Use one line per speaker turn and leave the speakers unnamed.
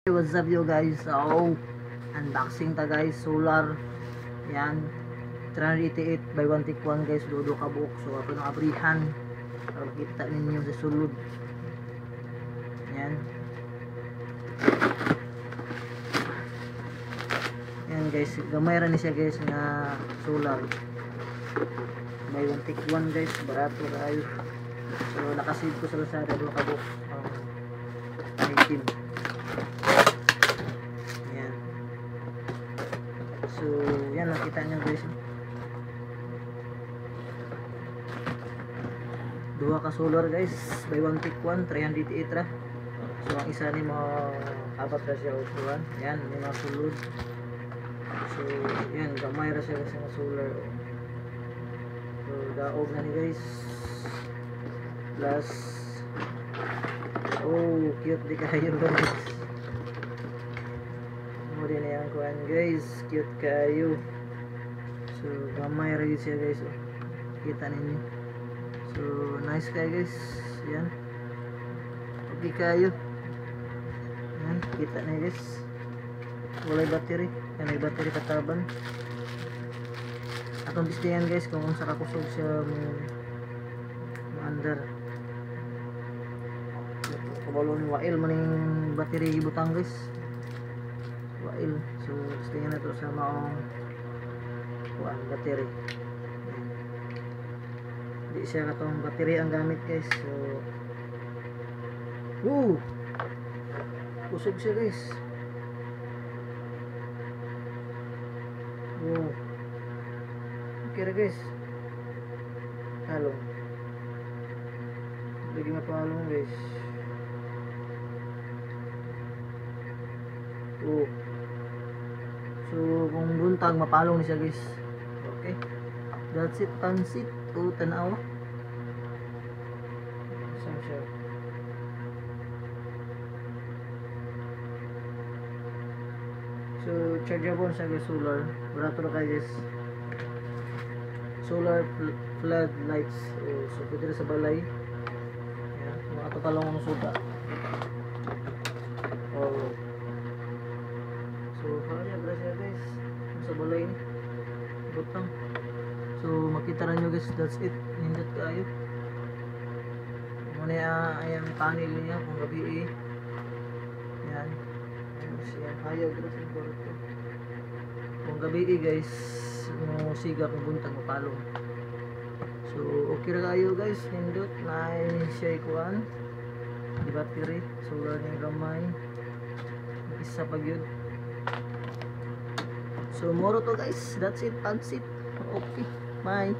What's up you guys? So, unboxing ta guys, solar. Yan, 388 by 1 guys, dodo ka buok. So, ato na abrihan. Para makita ninyo sa sulod. Yan. Yan guys, gamay ra ni siya guys nga solar. By 1 guys, barato kayo. So, nakasave ko sa Lazada, dodo ka buok. Item. So, yan nakita nyo guys. Dua ka solar guys, by 1 308 ra. So, ang isa ni mo apat ra siya upuan. Yan, may mga sulod. So, yan, gamay ra siya kasi nga solar. So, daog na ni guys. Plus, oh, cute di kayo guys. Din yang kuan guys, cute kayo. So gamay ra siya guys, oh. Kita ninyo. So nice kayo guys. Yan. Okay kayo. Yan, kita na guys. Walay battery, yan may battery kataban. Atong displayan guys kung unsa ka kusog siya under. Kabalo ni wail maning battery gibutang guys. Wail. So tingnan na to sa maong kuan battery. Di siya katong battery ang gamit guys. So kusog siya guys. Okay ra guys. Halong. Lagi mapalong guys. So kung buntag mapalong ni siya guys. Okay, that's it. Pansit o tanaw. Saan siya? So chargeable siya guys, solar. Barato na kayo guys. Solar flood lights. So pwede na sa balay. Yan, mga katalong ng suda. So kaya grasya guys sa balay ni butang. So makita ra nyo guys, that's it. Nindot kayo. Muna ayang panel niya kung gabi yan. Siya ayaw guys importante. Kung gabi guys mo siga kung buntag mapalong. So okay ra kayo guys, nindot na siya ikuan. Di battery, solar ni gamay. Isa pa gyud. So moro to guys, that's it, pansit. Okay, bye.